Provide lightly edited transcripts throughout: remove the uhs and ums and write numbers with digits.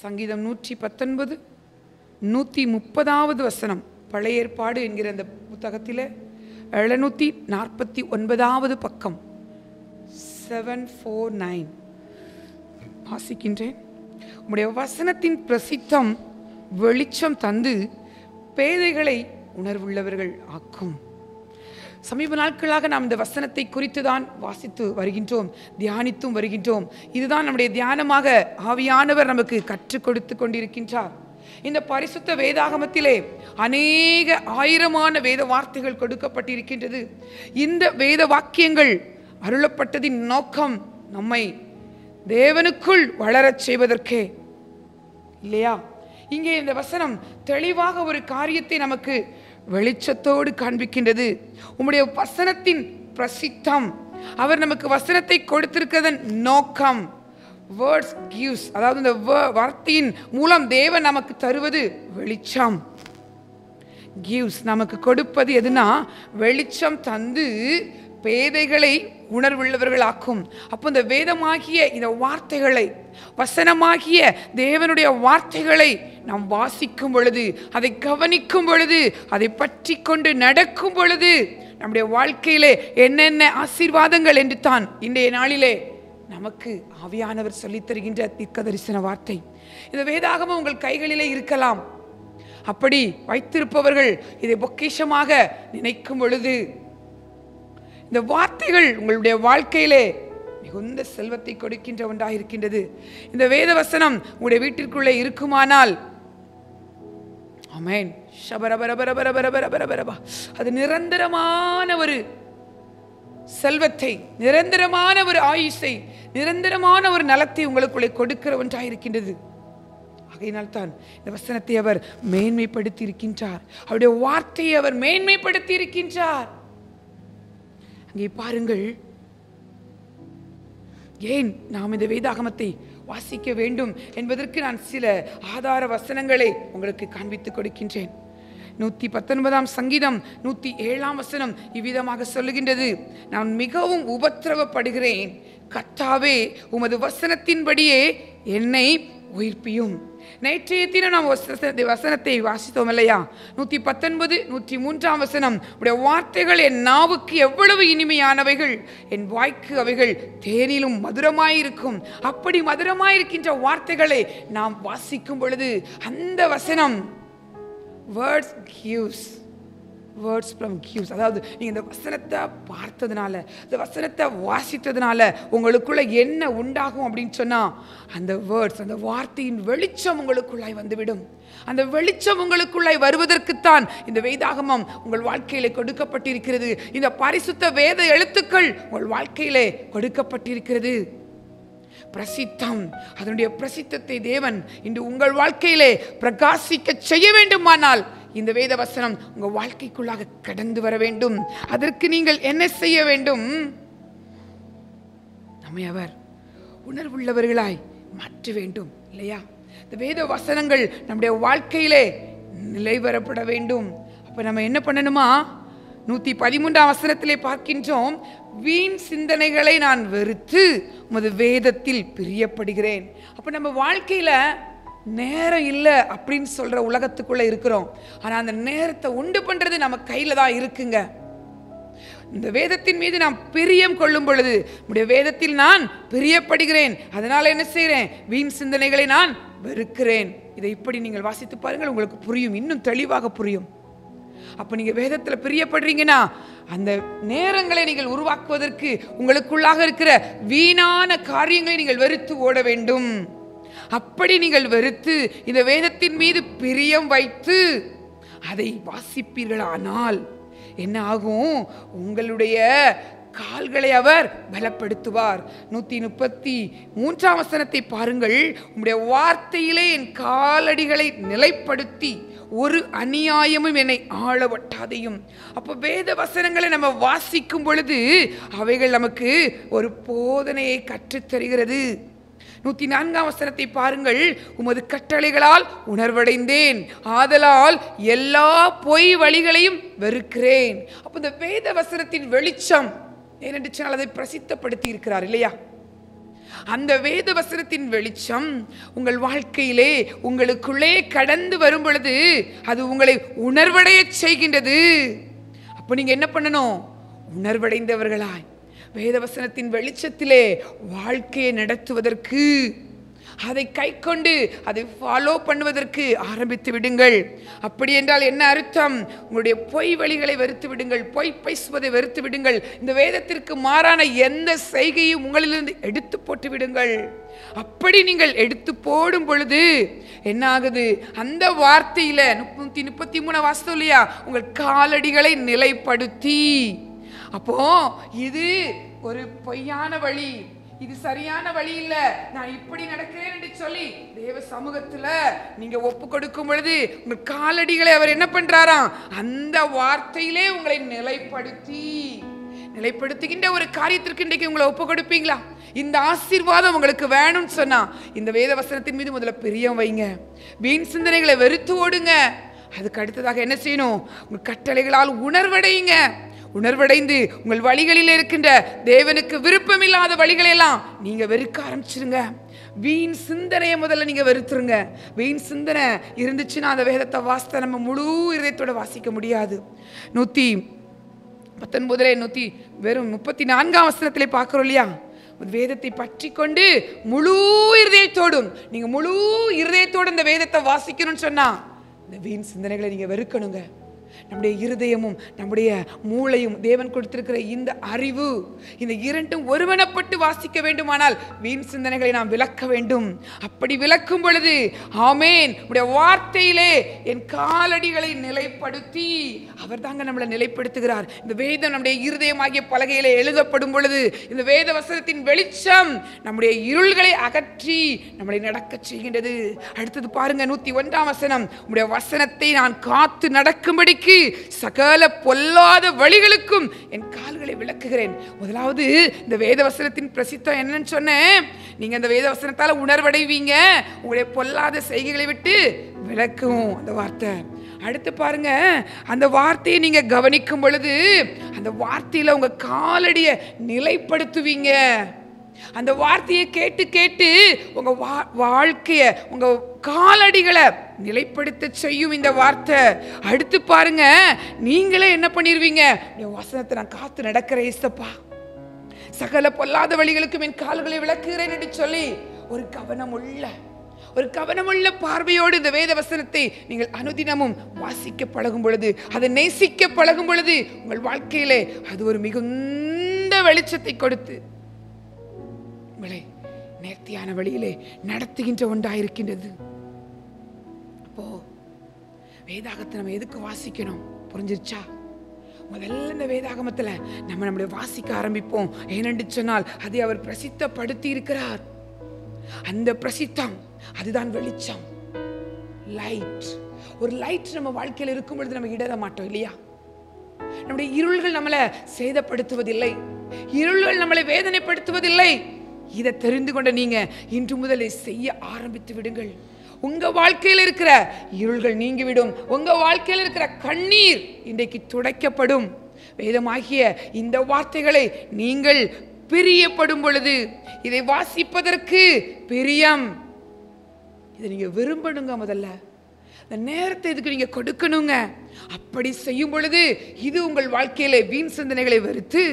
சங்கீதம் 119 130வது வசனம், பழைய ஏற்பாடு என்கிற அந்த புத்தகத்தில் 749வது பக்கம் 749 வாசிக்கின்றேன். உம்முடைய வசனத்தின் பிரசித்தம் வெளிச்சம் தந்து பேதைகளை உணர்வுள்ளவர்கள் ஆக்கும். சமீப நாட்களாக நாம் இந்த வசனத்தை குறித்து தான் வாசித்து வருகின்றோம், தியானித்தும் வருகின்றோம். இதுதான் நம்முடைய தியானமாக ஆவியானவர் நமக்கு கற்றுக் கொடுத்து கொண்டிருக்கின்றார். இந்த பரிசுத்த வேதாகமத்திலே அநேக ஆயிரமான வேத வார்த்தைகள் கொடுக்கப்பட்டிருக்கின்றது. இந்த வேத வாக்கியங்கள் அருளப்பட்டதின் நோக்கம் நம்மை தேவனுக்குள் வளரச் செய்வதற்கே இல்லையா? இங்கே இந்த வசனம் தெளிவாக ஒரு காரியத்தை நமக்கு வெளிச்சத்தோடு காண்பிக்கின்றது. உம்முடைய வசனத்தின் பிரசித்தம், அவர் நமக்கு வசனத்தை கொடுத்திருக்கிறதன் நோக்கம், வேர்ட்ஸ் கிவ்ஸ், அதாவது இந்த வார்த்தையின் மூலம் தேவன் நமக்கு தருவது வெளிச்சம். கிவ்ஸ் நமக்கு கொடுப்பது எதுனா வெளிச்சம் தந்து பேதைகளை உணர்வுள்ளவர்கள் ஆக்கும். அப்போ இந்த வேதமாகிய இந்த வார்த்தைகளை, வசனமாகிய தேவனுடைய வார்த்தைகளை நாம் வாசிக்கும் பொழுது, அதை கவனிக்கும் பொழுது, அதை பற்றி கொண்டு நடக்கும் பொழுது நம்முடைய வாழ்க்கையிலே என்னென்ன ஆசீர்வாதங்கள் என்று தான் இன்றைய நாளிலே நமக்கு ஆவியானவர் சொல்லித் தருகின்ற தீர்க்க தரிசன வார்த்தை. இந்த வேதாகமம் உங்கள் கைகளிலே இருக்கலாம். அப்படி வைத்திருப்பவர்கள் இதை பொக்கிஷமாக நினைக்கும் பொழுது இந்த வார்த்தைகள் உங்களுடைய வாழ்க்கையிலே மிகுந்த செல்வத்தை கொடுக்கின்ற ஒன்றாக இருக்கின்றது. இந்த வேத வசனம் உங்களுடைய வீட்டிற்குள்ளே இருக்குமானால் ஆமென், அது நிரந்தரமான ஒரு செல்வத்தை, நிரந்தரமான ஒரு ஆயுசை, நிரந்தரமான ஒரு நலத்தை உங்களுக்குள்ளே கொடுக்கிற ஒன்றாக இருக்கின்றது. ஆகையினால் தான் இந்த வசனத்தை அவர் மேன்மைப்படுத்தி இருக்கின்றார், அவருடைய வார்த்தையை அவர் மேன்மைப்படுத்தி இருக்கின்றார். அங்கே பாருங்கள், ஏன் நாம் இந்த வேதாகமத்தை வாசிக்க வேண்டும் என்பதற்கு நான் சில ஆதார வசனங்களை உங்களுக்கு காண்பித்துக் கொடுக்கின்றேன். 119ஆம் சங்கீதம் 107ஆம் வசனம் இவ்விதமாக சொல்லுகின்றது, நான் மிகவும் உபத்திரவப்படுகிறேன், கர்த்தாவே உமது வசனத்தின்படியே என்னை உயிர்ப்பியும். நேற்றைய தினம் நாம் வசனத்தை வாசித்தோம் இல்லையா? 119 103ஆம் வசனம், உடைய வார்த்தைகள் என் நாவுக்கு எவ்வளவு இனிமையானவைகள், என் வாய்க்கு அவைகள் தேனிலும் மதுரமாயிருக்கும். அப்படி மதுரமாயிருக்கின்ற வார்த்தைகளை நாம் வாசிக்கும் பொழுது அந்த வசனம் words gives, words from gives, அதாவது நீங்க இந்த வசனத்தை பார்த்ததுனால, இந்த வசனத்தை வாசித்ததுனால உங்களுக்குள்ள என்ன உண்டாகும் அப்படின்னு சொன்னா, அந்த வேர்ட்ஸ், அந்த வார்த்தையின் வெளிச்சம் உங்களுக்குள்ளாய் வந்துவிடும். அந்த வெளிச்சம் உங்களுக்குள்ளாய் வருவதற்குத்தான் இந்த வேதாகமம் உங்கள் வாழ்க்கையிலே கொடுக்கப்பட்டிருக்கிறது. இந்த பரிசுத்த வேத எழுத்துக்கள் உங்கள் வாழ்க்கையிலே கொடுக்கப்பட்டிருக்கிறது. பிரசித்தம், அதனுடைய பிரசித்தத்தை தேவன் இன்று உங்கள் வாழ்க்கையிலே பிரகாசிக்க செய்ய வேண்டுமானால் இந்த வேத வசனம் உங்கள் வாழ்க்கைக்குள்ளாக கடந்து வர வேண்டும். அதற்கு நீங்கள் என்ன செய்ய வேண்டும்? நம்மை அவர் உணர்வுள்ளவர்களாய் மாற்ற வேண்டும் இல்லையா? இந்த வேத வசனங்கள் நம்முடைய வாழ்க்கையிலே நிலைவரப்பட வேண்டும். அப்ப நம்ம என்ன பண்ணணுமா? 113ஆம் வசனத்திலே பார்க்கின்றோம், வீண் சிந்தனைகளை நான் வெறுத்து உமது வேதத்தில் பிரியப்படுகிறேன். அப்ப நம்ம வாழ்க்கையில நேரம் இல்லை அப்படின்னு சொல்ற உலகத்துக்குள்ள இருக்கிறோம். ஆனா அந்த நேரத்தை உண்டு பண்றது நம்ம கையில தான் இருக்குங்க. இந்த வேதத்தின் மீது நாம் பிரியம் கொள்ளும் பொழுது, உடைய வேதத்தில் நான் பிரியப்படுகிறேன், அதனால என்ன செய்றேன்? வீண் சிந்தனைகளை நான் வெறுக்கிறேன். இதை இப்படி நீங்கள் வாசித்து பாருங்கள், உங்களுக்கு புரியும், இன்னும் தெளிவாக புரியும். அப்ப நீங்க வேதத்துல பிரியப்படுறீங்கன்னா அந்த நேரங்களை நீங்கள் உருவாக்குவதற்கு உங்களுக்குள்ளாக இருக்கிற வீணான காரியங்களை நீங்கள் வெறுத்து ஓட வேண்டும். அப்படி நீங்கள் வெறுத்து இந்த வேதத்தின் மீது பிரியம் வைத்து அதை வாசிப்பீர்களானால் என்ன ஆகும்? உங்களுடைய கால்களை அவர் பலப்படுத்துவார். 133ஆம் வசனத்தை பாருங்கள், உம்முடைய வார்த்தையிலே என் காலடிகளை நிலைப்படுத்தி ஒரு அநியாயமும் என்னை ஆளவட்டாதையும். அப்போ வேத வசனங்களை நம்ம வாசிக்கும் பொழுது அவைகள் நமக்கு ஒரு போதனையை கற்றுத்தருகிறது. 104ஆம் வசனத்தை பாருங்கள், உமது கட்டளைகளால் உணர்வடைந்தேன், ஆதலால் எல்லா பொய் வழிகளையும் வெறுக்கிறேன். அப்போ இந்த வேத வசனத்தின் வெளிச்சம் ஏனென்று சொன்னால் அதை பிரசித்தப்படுத்தி இருக்கிறார் இல்லையா? அந்த வேத வசனத்தின் வெளிச்சம் உங்கள் வாழ்க்கையிலே உங்களுக்குள்ளே கடந்து வரும் பொழுது அது உங்களை உணர்வடைய செய்கின்றது. அப்போ நீங்க என்ன பண்ணணும்? உணர்வடைந்தவர்களாய் வேத வசனத்தின் வெளிச்சத்திலே வாழ்க்கையை நடத்துவதற்கு, அதை கை கொண்டு அதை ஃபாலோ பண்ணுவதற்கு ஆரம்பித்து விடுங்கள். அப்படி என்றால் என்ன அர்த்தம்? உங்களுடைய பொய் வழிகளை வெறுத்து விடுங்கள், பொய் பேசுவதை வெறுத்து விடுங்கள். இந்த வேதத்திற்கு மாறான எந்த செய்கையும் உங்களிலிருந்து எடுத்து போட்டு விடுங்கள். அப்படி நீங்கள் எடுத்து போடும் பொழுது என்ன ஆகுது? அந்த வார்த்தையில 133 வாசம் இல்லையா, உங்கள் காலடிகளை நிலைப்படுத்தி. அப்போ இது ஒரு பொய்யான வழி, இது சரியான வழி இல்ல, நான் இப்படி நடக்கிறேன் என்று சொல்லி தேவ சமூகத்துல நீங்க ஒப்பு கொடுக்கும் பொழுது உங்கள் காலடிகளை அவர் என்ன பண்றாராம்? அந்த வார்த்தையிலே உங்களை நிலைப்படுத்துகின்ற ஒரு காரியத்திற்கு இன்றைக்கு உங்களை ஒப்பு கொடுப்பீங்களா? இந்த ஆசீர்வாதம் உங்களுக்கு வேணும்னு சொன்னா இந்த வேத வசனத்தின் மீது முதல்ல பிரியம் வைங்க. வீண் சிந்தனைகளை வெறுத்து ஓடுங்க. அதுக்கு அடுத்ததாக என்ன செய்யணும்? உங்கள் கட்டளைகளால் உணர்வடைந்து உங்கள் வழிகளில் இருக்கின்ற தேவனுக்கு விருப்பமில்லாத வழிகளை எல்லாம் நீங்க வெறுக்க ஆரம்பிச்சிருங்க. வீண் சிந்தனையை முதல்ல நீங்க வெறுத்துருங்க. வீண் சிந்தனை இருந்துச்சுன்னா அந்த வேதத்தை வாசித்த நம்ம முழு இதயத்தோட வாசிக்க முடியாது. 119 வெறும் 34 வசனத்திலே பார்க்கிறோம் இல்லையா, வேதத்தை பற்றி கொண்டு முழு இருதயத்தோடும் நீங்க முழு இருதயத்தோடு இந்த வேதத்தை வாசிக்கணும்னு சொன்னா இந்த வீண் சிந்தனைகளை நீங்க வெறுக்கணுங்க. நம்முடைய இருதயமும் நம்முடைய மூளையும் தேவன் கொடுத்திருக்கிற இந்த அறிவு, இந்த இரண்டும் ஒருவனப்பட்டு வாசிக்க வேண்டுமானால் வீண் சிந்தனைகளை நாம் விலக்க வேண்டும். அப்படி விலக்கும் பொழுது ஆமேன் உடைய வார்த்தையிலே என் காலடிகளை நிலைப்படுத்தி அவர் தாங்க நம்மளை நிலைப்படுத்துகிறார். இந்த வேதம் நம்முடைய இருதயமாகிய பலகையிலே எழுதப்படும் பொழுது இந்த வேத வசனத்தின் வெளிச்சம் நம்முடைய இருள்களை அகற்றி நம்மளை நடக்க செய்கின்றது. அடுத்தது பாருங்க 101 வசனம், உடைய வசனத்தை நான் காத்து நடக்கும்படிக்கு சகல பொல்லாத வழிகளுக்கும் என் கால்களை விளக்குகிறேன். முதலாவது இந்த வேத வசனத்தின் பிரசித்தம் என்னன்னு சொன்னேன். நீங்க அந்த வேத வசனத்தால உணர்வடைவீங்க, உங்களுடைய பொல்லாத செய்கைகளை விட்டு விளக்கும் அந்த வார்த்தை. அடுத்து பாருங்க, அந்த வார்த்தையை நீங்க கவனிக்கும் பொழுது அந்த வார்த்தையில உங்க காலடியை நிலைப்படுத்துவீங்க. அந்த வார்த்தையை கேட்டு கேட்டு உங்க வாழ்க்கைய உங்க காலடிகளை நிலைப்படுத்த செய்யும் இந்த வார்த்தை. அடுத்து பாருங்க, நீங்களே என்ன பண்ணிருவீங்க? வசனத்தை நான் காத்து நடக்கிறேன் ஏசப்பா, சகல பொல்லாத வழிகளுக்கும் என் கால்களை விளக்குகிறேன் என்று சொல்லி ஒரு கவனமுள்ள பார்வையோடு இந்த வேத வசனத்தை நீங்கள் அனுதினமும் வாசிக்க பழகும் பொழுது, அதை நேசிக்க பழகும் பொழுது உங்கள் வாழ்க்கையிலே அது ஒரு மிகுந்த வெளிச்சத்தை கொடுத்து உங்களை நேர்த்தியான வழியிலே நடத்துகின்ற ஒன்றாயிருக்கின்றது. அப்போ வேதாகத்தை நம்ம எதுக்கு வாசிக்கணும் புரிஞ்சிருச்சா? முதல்ல இந்த வேதாகமத்துல நம்முடைய வாசிக்க ஆரம்பிப்போம். ஏனென்று சொன்னால் அதை அவர் பிரசித்தப்படுத்தி இருக்கிறார். அந்த பிரசித்தம் அதுதான் வெளிச்சம், லைட். ஒரு லைட் நம்ம வாழ்க்கையில் இருக்கும் பொழுது நம்ம இடற மாட்டோம் இல்லையா? நம்முடைய இருள்கள் நம்மளை சேதப்படுத்துவதில்லை, இருள்கள் நம்மளை வேதனைப்படுத்துவதில்லை. இதை தெரிந்து கொண்ட நீங்க இன்று முதலே செய்ய ஆரம்பித்து விடுங்கள். உங்க வாழ்க்கையில் இருக்கிற இருள்கள் நீங்கிவிடும். உங்க வாழ்க்கையில் இருக்கிற கண்ணீர் இன்றைக்கு துடைக்கப்படும். வேதமாகிய இந்த வார்த்தைகளை நீங்கள் பிரியப்படும் பொழுது, இதை வாசிப்பதற்கு பிரியம், இதை நீங்க விரும்பணுங்க. முதல்ல இந்த நேரத்தை இதுக்கு நீங்க கொடுக்கணுங்க. அப்படி செய்யும் பொழுது இது உங்கள் வாழ்க்கையிலே வீண் சிந்தனைகளை வெறுத்து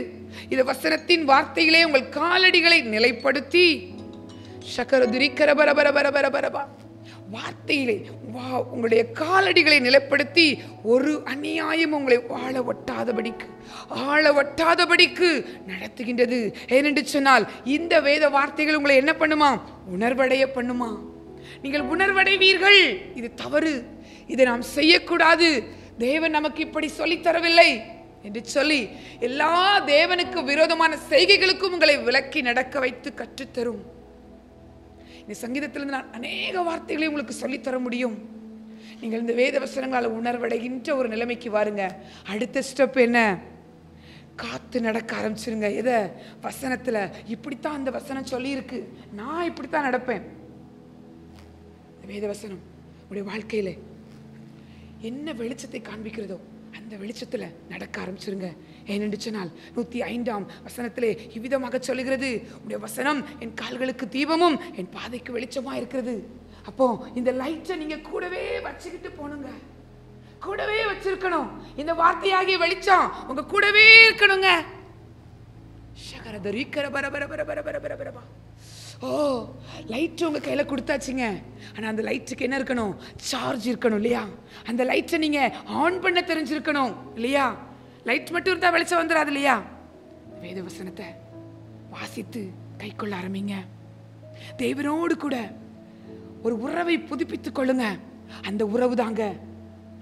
இந்த வசனத்தின் வார்த்தைகளே உங்கள் காலடிகளை நிலைப்படுத்தி வார்த்தையிலே உங்களுடைய காலடிகளை நிலைப்படுத்தி ஒரு அநியாயம் உங்களை ஆள ஒட்டாதபடிக்கு நடத்துகின்றது. ஏனென்று சொன்னால் இந்த வேத வார்த்தைகள் உங்களை என்ன பண்ணுமா? உணர்வடைய பண்ணுமா? நீங்கள் உணர்வடைவீர்கள். இது தவறு, இதை நாம் செய்யக்கூடாது, தேவன் நமக்கு இப்படி சொல்லித் தரவில்லை என்று சொல்லி எல்லா தேவனுக்கு விரோதமான செய்கைகளுக்கும் உங்களை விலக்கி நடக்க வைத்து கற்றுத்தரும். இந்த சங்கீதத்திலிருந்து நான் அநேக வார்த்தைகளை உங்களுக்கு சொல்லித்தர முடியும். நீங்கள் இந்த வேத வசனங்களால் உணர்வடைகின்ற ஒரு நிலைமைக்கு வாருங்க. அடுத்த ஸ்டெப் என்ன? காத்து நடக்க ஆரம்பிச்சிருங்க. எதை? வசனத்துல இப்படித்தான் அந்த வசனம் சொல்லி இருக்கு, நான் இப்படித்தான் நடப்பேன். வேத வசனம் உடைய வாழ்க்கையில என்ன வெளிச்சத்தை காண்பிக்கிறதோ அந்த அந்த வெளிச்சத்தில் நடக்க ஆரம்பிச்சிருங்க. ஏனென்று சொன்னால் 105ஆம் வசனத்திலே இவ்விதமாக சொல்லுகிறது, உடைய வசனம் என் கால்களுக்கு தீபமும் என் பாதைக்கு வெளிச்சமா இருக்கிறது. அப்போ இந்த லைட்டை நீங்க கூடவே வச்சுக்கிட்டு போனுங்க, கூடவே வச்சிருக்கணும். இந்த வார்த்தையாகிய வெளிச்சம் உங்க கூடவே இருக்கணுங்க. ஓ, லைட் உங்க கையில கொடுத்தாச்சுங்க. ஆனா அந்த லைட்டுக்கு என்ன இருக்கணும்? சார்ஜ் இருக்கணும் இல்லையா? அந்த லைட்டை நீங்க ஆன் பண்ண தெரிஞ்சிருக்கணும் இல்லையா? லைட் மட்டும் இருந்தா வெளிச்சம் வந்துடாது இல்லையா? வேத வசனத்தை வாசித்து கை கொள்ள ஆரம்பிங்க. தேவனோடு கூட ஒரு உறவை புதுப்பித்துக் கொள்ளுங்க. அந்த உறவு தாங்க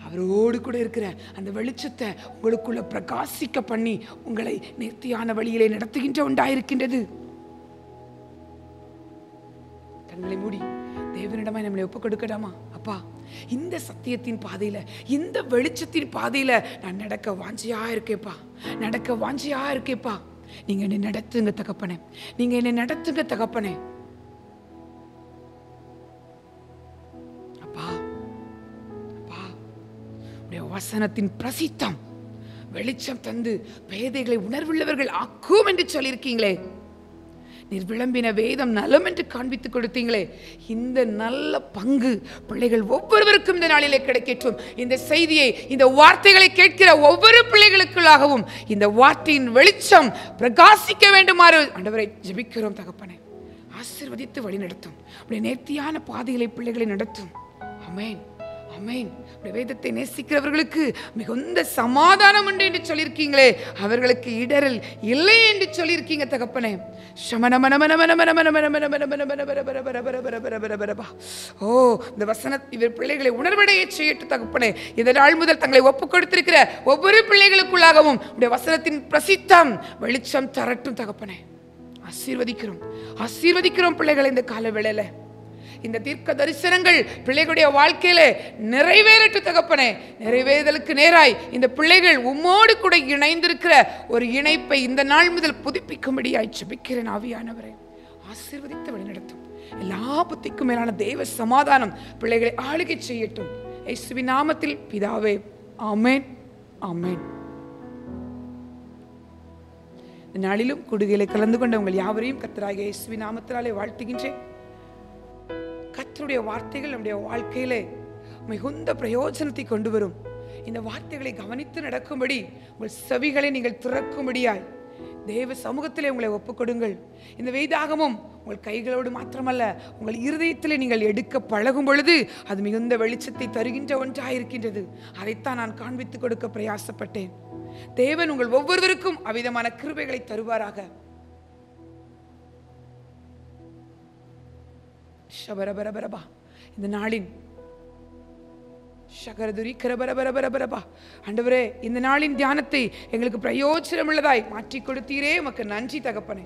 அவரோடு கூட இருக்கிற அந்த வெளிச்சத்தை உங்களுக்குள்ள பிரகாசிக்க பண்ணி உங்களை நேர்த்தியான வழியிலே நடத்துகின்ற உண்டாயிருக்கின்றது. கண்களை மூடி தேவனிடமா நம்மளை ஒப்புக் கொடுக்கடாமா? அப்பா, இந்த சத்தியத்தின் பாதையில, இந்த வெளிச்சத்தின் பாதையில நான் நடக்க வாஞ்சியா இருக்கேப்பா, நடக்க வாஞ்சியா இருக்கேப்பா. நீங்க என்னை நடத்துங்க தகப்பனே, நீங்க என்னை நடத்துங்க தகப்பனே. அப்பா, அப்பா, உடைய வசனத்தின் பிரசித்தம் வெளிச்சம் தந்து பேதைகளை உணர்வுள்ளவர்கள் ஆக்கும் என்று சொல்லியிருக்கீங்களே. நீர் விளம்பின வேதம் நலம் என்று காண்பித்துக் கொடுத்தீங்களே. இந்த நல்ல பங்கு பிள்ளைகள் ஒவ்வொருவருக்கும் இந்த நாளிலே கிடைக்கட்டும். இந்த செய்தியை, இந்த வார்த்தைகளை கேட்கிற ஒவ்வொரு பிள்ளைகளுக்குள்ளாகவும் இந்த வார்த்தையின் வெளிச்சம் பிரகாசிக்க வேண்டுமாறு ஆண்டவரை ஜெபிக்கிறோம் தகப்பனே. ஆசீர்வதித்து வழி நடத்தும். அப்படி நேர்த்தியான பாதைகளை பிள்ளைகளை நடத்தும். ஆமென், ஆமென். வேதத்தை நேசிக்கிறவர்களுக்கு மிகுந்த சமாதானம் உண்டு என்று சொல்லியிருக்கீங்களே. அவர்களுக்கு இடரல் இல்லை என்று சொல்லியிருக்கீங்க தகப்பனே. ஓ, இந்த வசனம் இவர் பிள்ளைகளை உணர்வடைய செய்யட்டு தகப்பனே. இந்த நாள் முதல் தங்களை ஒப்புக் கொடுத்திருக்கிற ஒவ்வொரு பிள்ளைகளுக்குள்ளாகவும் உடைய வசனத்தின் பிரசித்தம் வெளிச்சம் தரட்டும் தகப்பனே. ஆசீர்வதிக்கிறோம், ஆசீர்வதிக்கிறோம் பிள்ளைகளை. இந்த கால வேளையில இந்த தீர்க்க தரிசனங்கள் பிள்ளைகளுடைய வாழ்க்கையில நிறைவேறட்டு தகப்பனே. நிறைவேறுதலுக்கு நேராய் இந்த பிள்ளைகள் உம்மோடு கூட இணைந்திருக்கிற ஒரு இணைப்பை இந்த நாள் முதல் புதுப்பிக்கும்படியாய் ஜெபிக்கிறேன். ஆவியானவரே, ஆசீர்வதித்து வழிநடத்தும். எல்லா புத்திக்கும் மேலான தேவ சமாதானம் பிள்ளைகளை ஆளுகை செய்யட்டும். இயேசுவின் நாமத்தில் பிதாவே, ஆமென், ஆமென். இந்த நாளிலும் கூடுகையிலே கலந்து கொண்ட உங்கள் யாவரையும் கர்த்தராகிய இயேசுவின் நாமத்தினாலே வாழ்த்துகின்றேன். கர்த்தருடைய வார்த்தைகள் நம்முடைய வாழ்க்கையிலே மிகுந்த பிரயோஜனத்தை கொண்டு வரும். இந்த வார்த்தைகளை கவனித்து நடக்கும்படி உங்கள் செவிகளை நீங்கள் திறக்கும்படியாய் தேவ சமூகத்திலே உங்களை ஒப்புக்கொடுங்கள். இந்த வேதாகமும் உங்கள் கைகளோடு மாத்திரமல்ல, உங்கள் இருதயத்திலே நீங்கள் எடுக்க பழகும் பொழுது அது மிகுந்த வெளிச்சத்தை தருகின்ற ஒன்றாயிருக்கின்றது. அதைத்தான் நான் காண்பித்துக் கொடுக்க பிரயாசப்பட்டேன். தேவன் உங்கள் ஒவ்வொருவருக்கும் அவ்விதமான கிருபைகளை தருவாராக. ஷபரபரபரபா, இந்த நாளின் ஷகரதுரி கரபரபரபரபரபா, ஆண்டவரே, இந்த நாளின் தியானத்தை எங்களுக்கு பிரயோஜனம் உள்ளதாய் மாற்றி கொடுத்தீரே, உமக்கு நன்றி தகப்பனே.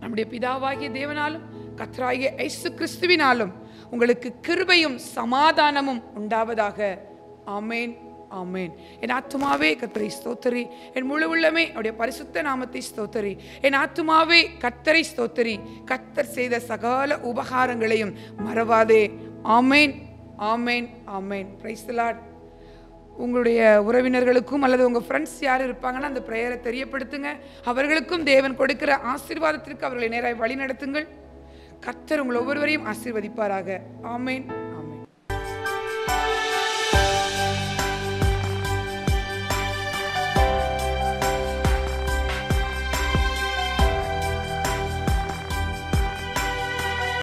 நம்முடைய பிதாவாகிய தேவனாலும் கர்த்தராகிய இயேசு கிறிஸ்துவினாலும் உங்களுக்கு கிருபையும் சமாதானமும் உண்டாவதாக. ஆமென், ஆமென். என் ஆத்துமாவே கர்த்தரை ஸ்தோத்தரி, என் முழு உள்ளமே அவருடைய பரிசுத்த நாமத்தை ஸ்தோத்தரி. என் ஆத்துமாவே கர்த்தரை ஸ்தோத்தரி, கர்த்தர் செய்த சகல உபகாரங்களையும் மறவாதே. ஆமென், ஆமென், ஆமென். Praise the Lord. உங்களுடைய உறவினர்களுக்கும் அல்லது உங்கள் ஃப்ரெண்ட்ஸ் யார் இருப்பாங்கன்னா அந்த ப்ரேயரை தெரியப்படுத்துங்க. அவர்களுக்கும் தேவன் கொடுக்கிற ஆசீர்வாதத்திற்கு அவர்களை நேராக வழி நடத்துங்கள். கர்த்தர் உங்கள் ஒவ்வொருவரையும் ஆசீர்வதிப்பாராக. ஆமென், ஆமென்.